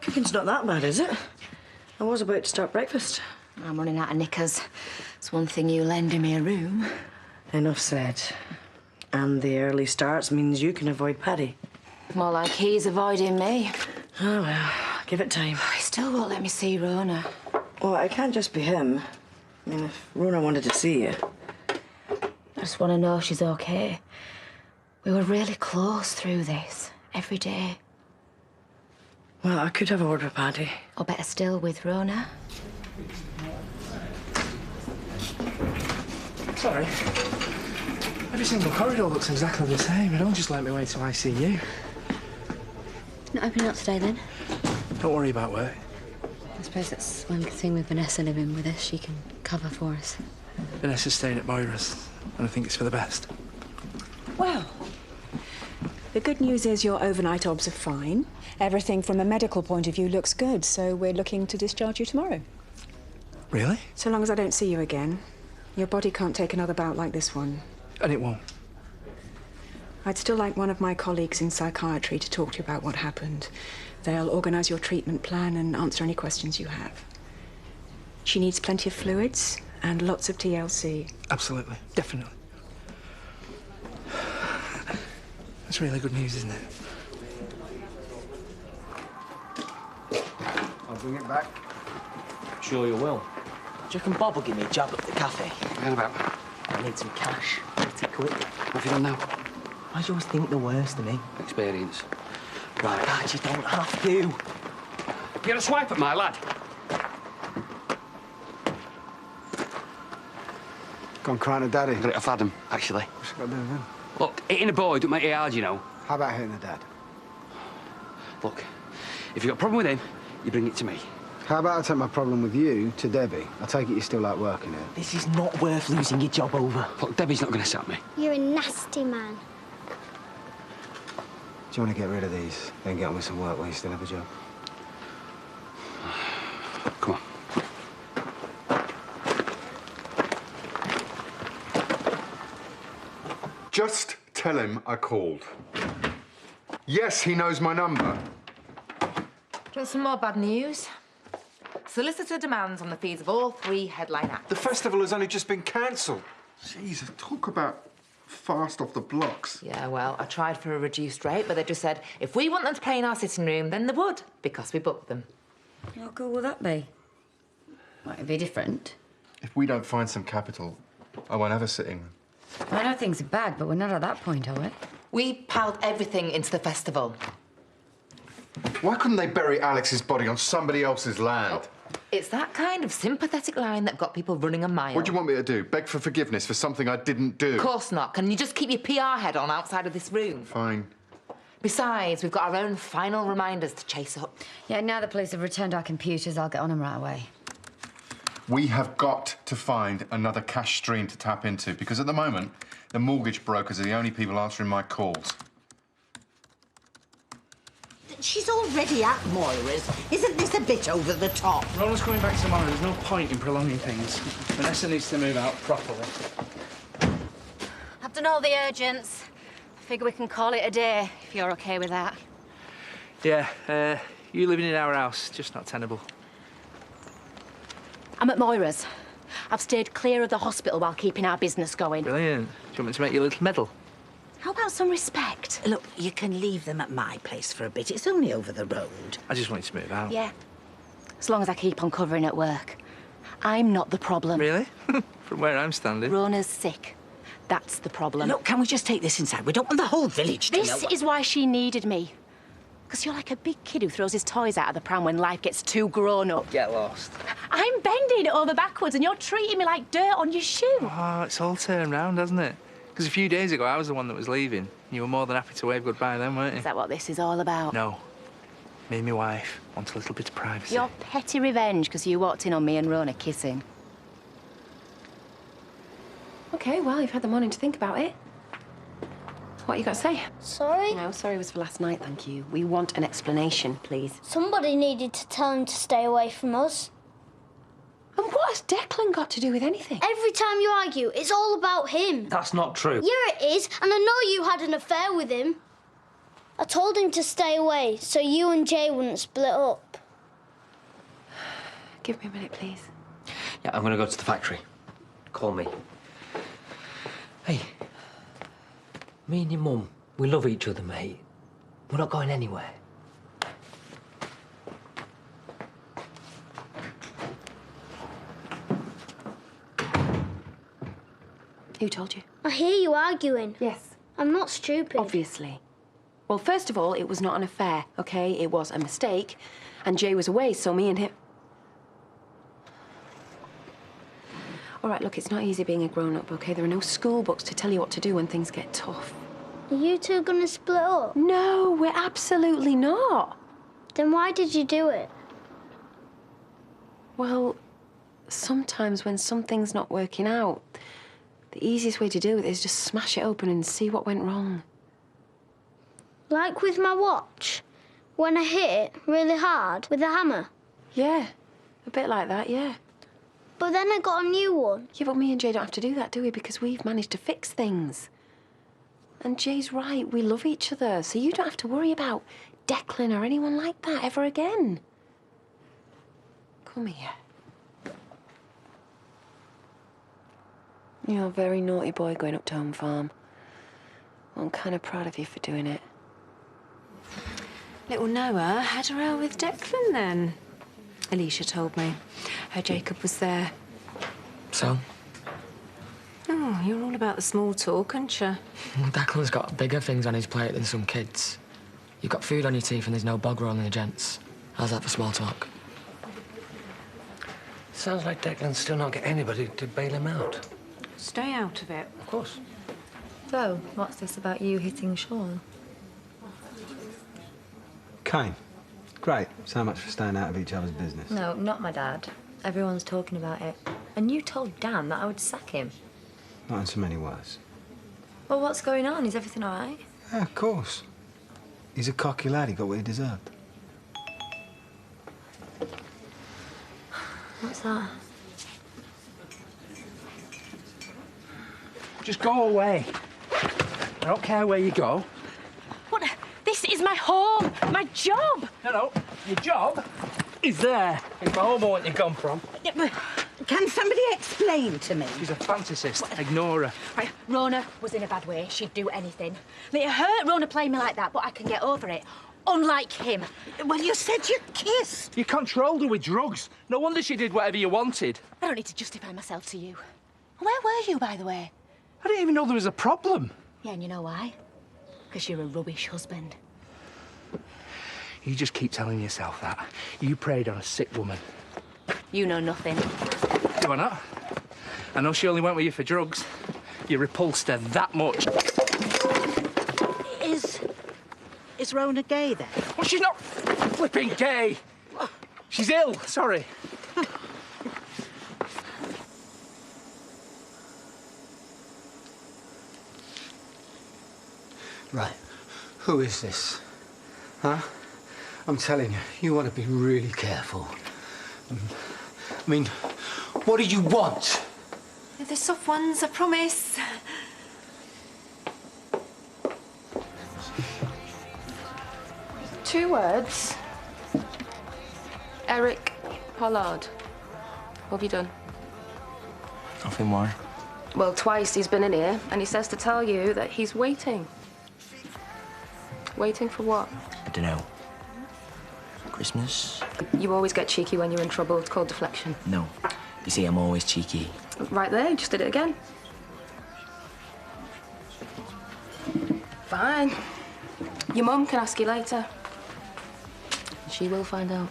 Cooking's not that bad, is it? I was about to start breakfast. I'm running out of knickers. It's one thing you lending me a room. Enough said. And the early starts means you can avoid Paddy. More like he's avoiding me. Oh, well, give it time. He still won't let me see Rona. Well, it can't just be him. I mean, if Rona wanted to see you. I just want to know she's okay. We were really close through this, every day. Well, I could have a word with Paddy. Or better still, with Rona. Sorry. Every single corridor looks exactly the same. Don't just let me wait till I see you. Not opening up today, then? Don't worry about work. I suppose that's one good thing with Vanessa living with us. She can cover for us. Vanessa's staying at Moira's, and I think it's for the best. Well, the good news is your overnight obs are fine. Everything from a medical point of view looks good, so we're looking to discharge you tomorrow. Really? So long as I don't see you again. Your body can't take another bout like this one. And it won't. I'd still like one of my colleagues in psychiatry to talk to you about what happened. They'll organise your treatment plan and answer any questions you have. She needs plenty of fluids and lots of TLC. Absolutely. Definitely. That's really good news, isn't it? I'll bring it back. Sure you will. Do you reckon Bob will give me a job at the cafe? Forget about that. I need some cash. Pretty quick. What have you done now? Why do you always think the worst of me? Experience. Right, God, you don't have to. You had a swipe at my lad? Gone crying to Daddy. Got it off Adam, actually. What's it got to do with him? Look, hitting a boy don't make it hard, you know. How about hitting the dad? Look, if you've got a problem with him, you bring it to me. How about I take my problem with you to Debbie? I take it you still like working here. This is not worth losing your job over. Look, Debbie's not going to sack me. You're a nasty man. Do you want to get rid of these, then get on with some work while you still have a job? Come on. Just tell him I called. Yes, he knows my number. Do you want some more bad news? Solicitor demands on the fees of all 3 headline acts. The festival has only just been cancelled. Jeez, talk about fast off the blocks. Yeah, well, I tried for a reduced rate, but they just said if we want them to play in our sitting room, then they would, because we booked them. How cool will that be? Might it be different? If we don't find some capital, I won't have a sitting room. I know things are bad, but we're not at that point, are we? We piled everything into the festival. Why couldn't they bury Alex's body on somebody else's land? Oh, it's that kind of sympathetic line that got people running a mile. What do you want me to do? Beg for forgiveness for something I didn't do? Of course not. Can you just keep your PR head on outside of this room? Fine. Besides, we've got our own final reminders to chase up. Yeah, now the police have returned our computers, I'll get on them right away. We have got to find another cash stream to tap into, because at the moment, the mortgage brokers are the only people answering my calls. She's already at Moira's. Isn't this a bit over the top? Rona's coming back tomorrow. There's no point in prolonging things. Vanessa needs to move out properly. I've done all the urgents. I figure we can call it a day, if you're OK with that. Yeah, you living in our house, just not tenable. I'm at Moira's. I've stayed clear of the hospital while keeping our business going. Brilliant. Do you want me to make you a little medal? How about some respect? Look, you can leave them at my place for a bit. It's only over the road. I just wanted to move out. Yeah. As long as I keep on covering at work. I'm not the problem. Really? From where I'm standing. Rona's sick. That's the problem. Look, can we just take this inside? We don't want the whole village to know. This is why she needed me. Because you're like a big kid who throws his toys out of the pram when life gets too grown up. Get lost. I'm bending over backwards and you're treating me like dirt on your shoe. Oh, it's all turned round, hasn't it? Because a few days ago, I was the one that was leaving. You were more than happy to wave goodbye then, weren't you? Is that what this is all about? No. Me and my wife want a little bit of privacy. Your petty revenge because you walked in on me and Rona kissing. OK, well, you've had the morning to think about it. What you got to say? Sorry? No, sorry was for last night, thank you. We want an explanation, please. Somebody needed to tell him to stay away from us. And what has Declan got to do with anything? Every time you argue, it's all about him. That's not true. Yeah, it is, and I know you had an affair with him. I told him to stay away so you and Jay wouldn't split up. Give me a minute, please. Yeah, I'm gonna go to the factory. Call me. Hey, me and your mum, we love each other, mate. We're not going anywhere. Who told you? I hear you arguing. Yes. I'm not stupid. Obviously. Well, first of all, it was not an affair, OK? It was a mistake. And Jay was away, so me and him... All right, look, it's not easy being a grown-up, OK? There are no school books to tell you what to do when things get tough. Are you two gonna split up? No, we're absolutely not. Then why did you do it? Well, sometimes when something's not working out, the easiest way to do it is just smash it open and see what went wrong. Like with my watch? When I hit it really hard with a hammer? Yeah, a bit like that, yeah. But then I got a new one. Yeah, but me and Jay don't have to do that, do we? Because we've managed to fix things. And Jay's right, we love each other, so you don't have to worry about Declan or anyone like that ever again. Come here. You're a very naughty boy going up to Home Farm. Well, I'm kind of proud of you for doing it. Little Noah had a row with Declan then. Alicia told me. Her Jacob was there. So? Oh, you're all about the small talk, aren't you? Declan's got bigger things on his plate than some kids. You've got food on your teeth and there's no bog roll in the gents. How's that for small talk? Sounds like Declan's still not getting anybody to bail him out. Stay out of it. Of course. So, what's this about you hitting Sean? Kane. Great. So much for staying out of each other's business. No, not my dad. Everyone's talking about it. And you told Dan that I would sack him. Not in so many words. Well, what's going on? Is everything all right? Yeah, of course. He's a cocky lad. He got what he deserved. What's that? Just go away. I don't care where you go. What? This is my home, my job. No, your job is there. It's my home I want you gone from. Can somebody explain to me? She's a fantasist. Ignore her. Right, Rona was in a bad way. She'd do anything. It hurt Rona playing me like that, but I can get over it. Unlike him. Well, you said you kissed. You controlled her with drugs. No wonder she did whatever you wanted. I don't need to justify myself to you. Where were you, by the way? I didn't even know there was a problem. Yeah, and you know why? Because you're a rubbish husband. You just keep telling yourself that. You preyed on a sick woman. You know nothing. Do I not? I know she only went with you for drugs. You repulsed her that much. Is Rona gay, then? Well, she's not flipping gay. She's ill, sorry. Right. Who is this? Huh? I'm telling you, you want to be really careful. I mean, what do you want? The soft ones, I promise. Two words. Eric Pollard. What have you done? Nothing, why? Well, twice he's been in here, and he says to tell you that he's waiting. Waiting for what? I don't know. Christmas? You always get cheeky when you're in trouble. It's called deflection. No. You see, I'm always cheeky. Right there, you just did it again. Fine. Your mum can ask you later. She will find out.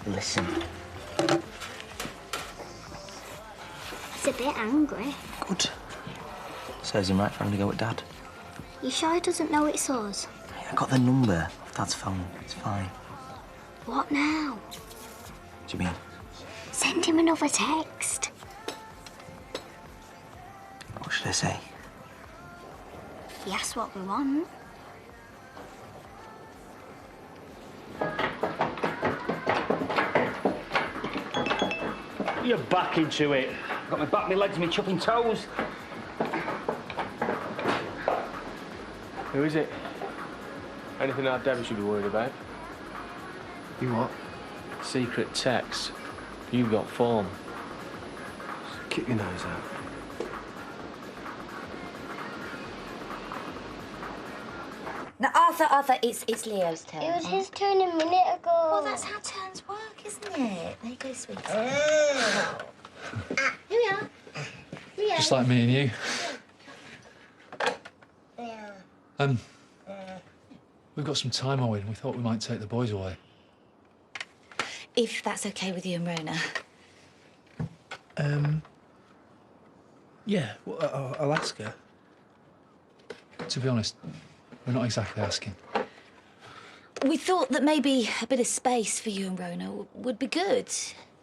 Listen. He's a bit angry. Good. Serves him right for having to go with Dad. You sure he doesn't know it's us? I got the number off Dad's phone. It's fine. What now? What do you mean? Send him another text. What should I say? He asks what we want. You're back into it. Got my back, my legs, my chopping toes. Who is it? Anything our Debbie should be worried about? You what? Secret text. You got form. Keep your nose out. Now, Arthur, it's Leo's turn. It was his turn a minute ago. Well, that's how turns work, isn't it? There you go, sweetie. Here we are. Leo. Just like me and you. We've got some time, Owen. We thought we might take the boys away. If that's okay with you and Rona. Yeah, well, I'll ask her. To be honest, we're not exactly asking. We thought that maybe a bit of space for you and Rona would be good.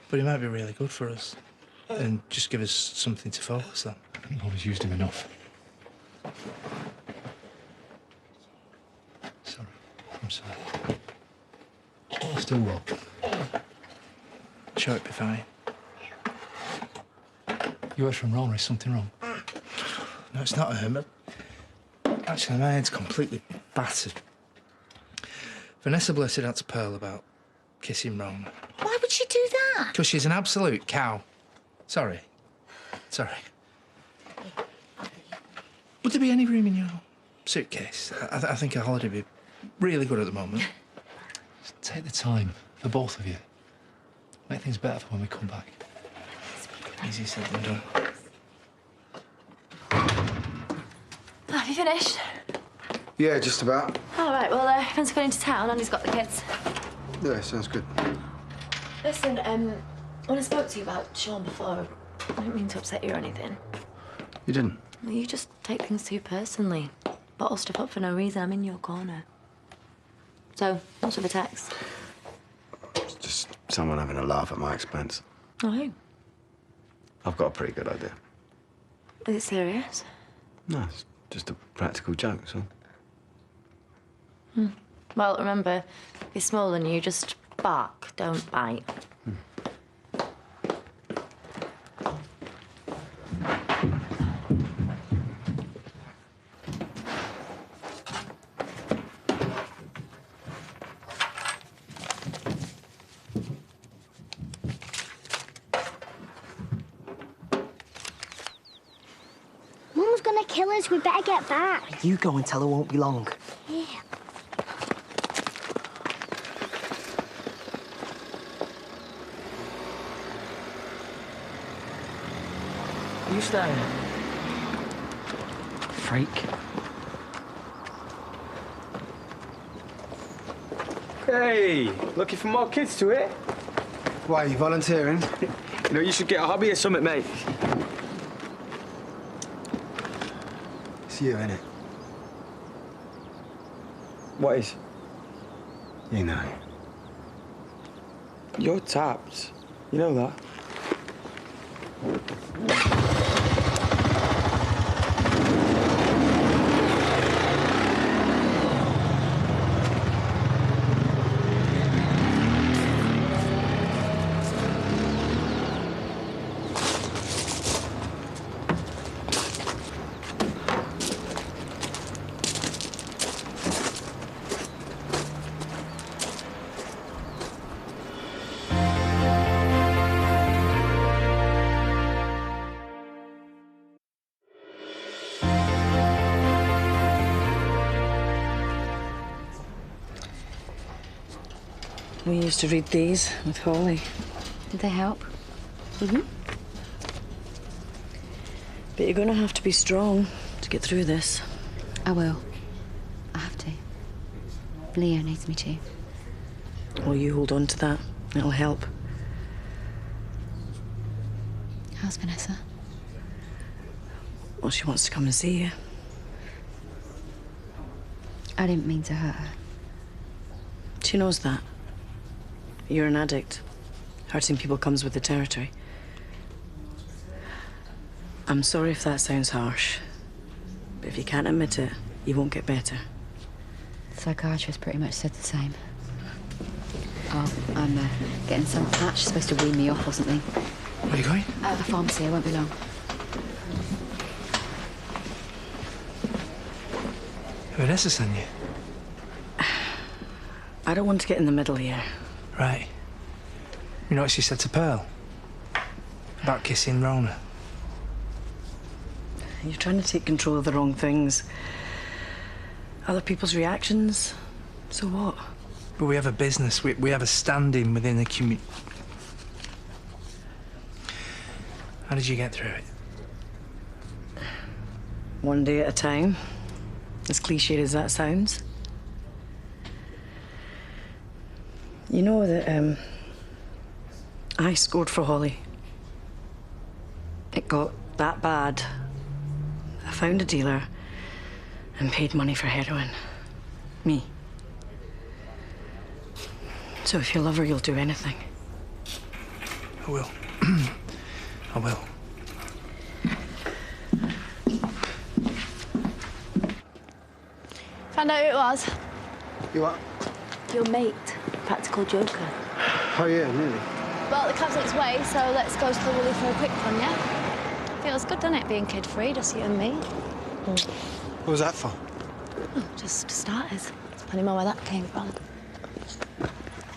But it might be really good for us. And just give us something to focus on. I think Mum's used him enough. Sorry. I'm sorry. Still will. Sure, it'll be fine. You heard from Rona, is something wrong? No, it's not her. Actually, my head's completely battered. Vanessa blurted out to Pearl about kissing Rona. Why would she do that? Because she's an absolute cow. Sorry. Sorry. Would there be any room in your suitcase? I think a holiday would be really good at the moment. Just take the time for both of you. Make things better for when we come back. Easier said than done. Have you finished? Yeah, just about. All right, well, Ben's going into town and he's got the kids. Yeah, sounds good. Listen, when I spoke to you about Sean before, I didn't mean to upset you or anything. You didn't? Well, you just take things too personally. Bottle stuff up for no reason. I'm in your corner. So, what's with the text? It's just someone having a laugh at my expense. Oh. I've got a pretty good idea. Is it serious? No, it's just a practical joke, so. Well, remember, if he's smaller than you, just bark, don't bite. Mum's gonna kill us. We better get back. You go and tell her won't be long. Yeah. You staying? Freak. Hey, looking for more kids to it? Why, are you volunteering? You know, you should get a hobby or something, mate. It's you, innit? What is? You know. You're tapped. You know that? We used to read these with Holly. Did they help? Mm-hmm. But you're going to have to be strong to get through this. I will. I have to. Leo needs me to. Well, you hold on to that. It'll help. How's Vanessa? Well, she wants to come and see you. I didn't mean to hurt her. She knows that. You're an addict. Hurting people comes with the territory. I'm sorry if that sounds harsh, but if you can't admit it, you won't get better. The psychiatrist pretty much said the same. Oh, I'm getting some patch, supposed to wean me off or something. Where are you going? The pharmacy, I won't be long. Vanessa sent you? I don't want to get in the middle here. Right. You know what she said to Pearl? About kissing Rona? You're trying to take control of the wrong things. Other people's reactions, so what? But we have a business, we have a standing within the community. How did you get through it? One day at a time, as cliched as that sounds. You know that, I scored for Holly. It got that bad. I found a dealer and paid money for heroin. Me. So if you love her, you'll do anything. I will. I will. Found out who it was. You what? Your mate, Practical Joker. Oh, yeah, really? Well, the cab's on its way, so let's go to the Woolly for a quick one, yeah? Feels good, doesn't it, being kid-free, just you and me? What was that for? Oh, just starters. There's plenty more where that came from.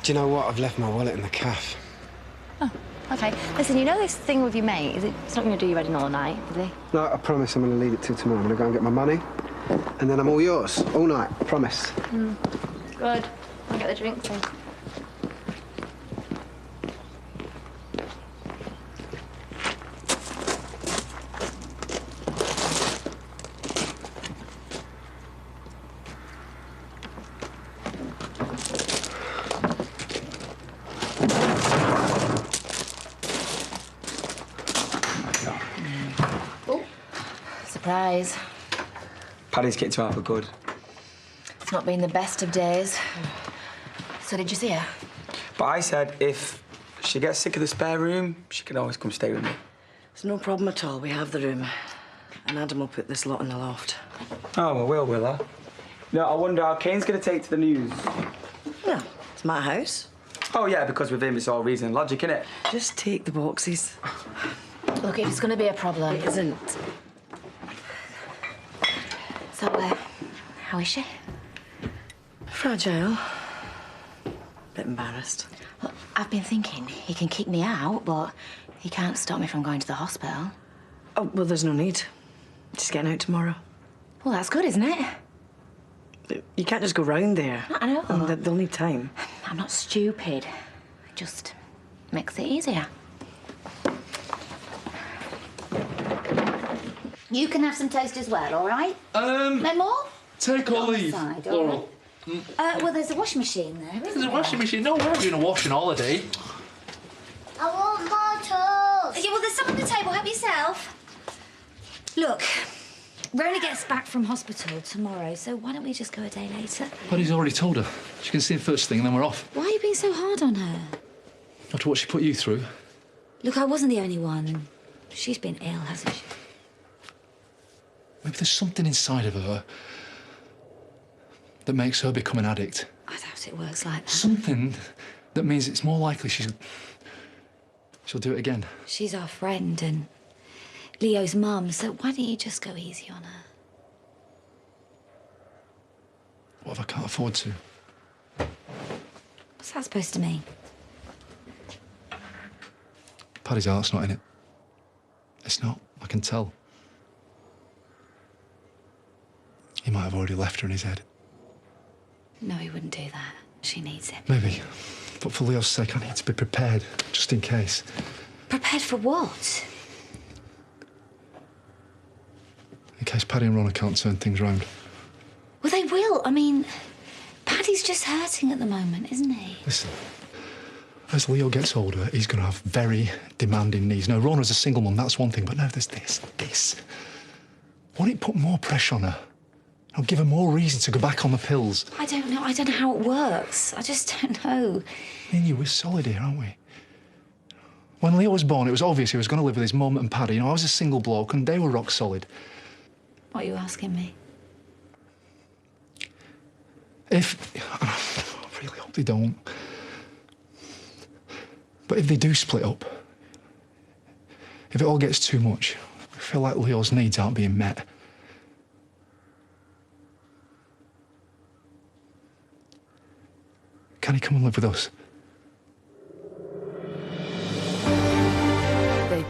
Do you know what? I've left my wallet in the cafe. Oh, OK. Listen, you know this thing with your mate? It's not going to do you wedding all night, is he? No, I promise I'm going to leave it till tomorrow. I'm going to go and get my money, and then I'm all yours, all night. Promise. Good. I'll get the drinks in. Surprise. Paddy's kicked her out for good. It's not been the best of days. So did you see her? But I said if she gets sick of the spare room, she can always come stay with me. It's no problem at all. We have the room. And Adam will put this lot in the loft. Oh, well, will I? No, I wonder how Kane's going to take to the news. Well, it's my house. Oh, yeah, because with him it's all reason and logic, innit? Just take the boxes. Look, if it's going to be a problem... It isn't. So, how is she? Fragile. Bit embarrassed. Well, I've been thinking he can kick me out, but he can't stop me from going to the hospital. Oh, well, there's no need. Just getting out tomorrow. Well, that's good, isn't it? You can't just go round there. I know. And they'll need time. I'm not stupid. It just makes it easier. You can have some toast as well, all right? No more? Take or leave. Laurel. Well, there's a washing machine there, isn't There's a washing machine. No, we're doing a washing holiday. I want more toast. Yeah, well, there's some on the table. Help yourself. Look, Rona gets back from hospital tomorrow, so why don't we just go a day later? Paddy's already told her. She can see him first thing and then we're off. Why are you being so hard on her? After what she put you through. Look, I wasn't the only one. She's been ill, hasn't she? Maybe there's something inside of her that makes her become an addict. I doubt it works like that. Something that means it's more likely she'll do it again. She's our friend and Leo's mum, so why don't you just go easy on her? What if I can't afford to? What's that supposed to mean? Paddy's heart's not in it. It's not. I can tell. He might have already left her in his head. No, he wouldn't do that. She needs him. Maybe. But for Leo's sake, I need to be prepared, just in case. Prepared for what? In case Paddy and Rona can't turn things round. Well, they will. I mean, Paddy's just hurting at the moment, isn't he? Listen, as Leo gets older, he's going to have very demanding needs. Now, Rona's a single mum, that's one thing, but now there's this. Won't it put more pressure on her? I'll give her more reason to go back on the pills. I don't know. I don't know how it works. I just don't know. Me and you, we're solid here, aren't we? When Leo was born, it was obvious he was going to live with his mum and Paddy. You know, I was a single bloke and they were rock solid. What are you asking me? I really hope they don't. But if they do split up, if it all gets too much, I feel like Leo's needs aren't being met. Can he come and live with us?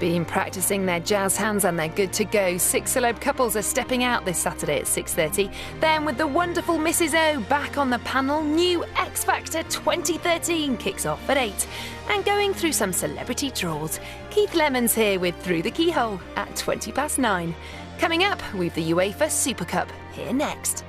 Been practicing their jazz hands and they're good to go. 6 celeb couples are stepping out this Saturday at 6:30. Then with the wonderful Mrs O back on the panel, new X Factor 2013 kicks off at 8. And going through some celebrity draws, Keith Lemon's here with Through the Keyhole at 9:20. Coming up, we've the UEFA Super Cup, here next.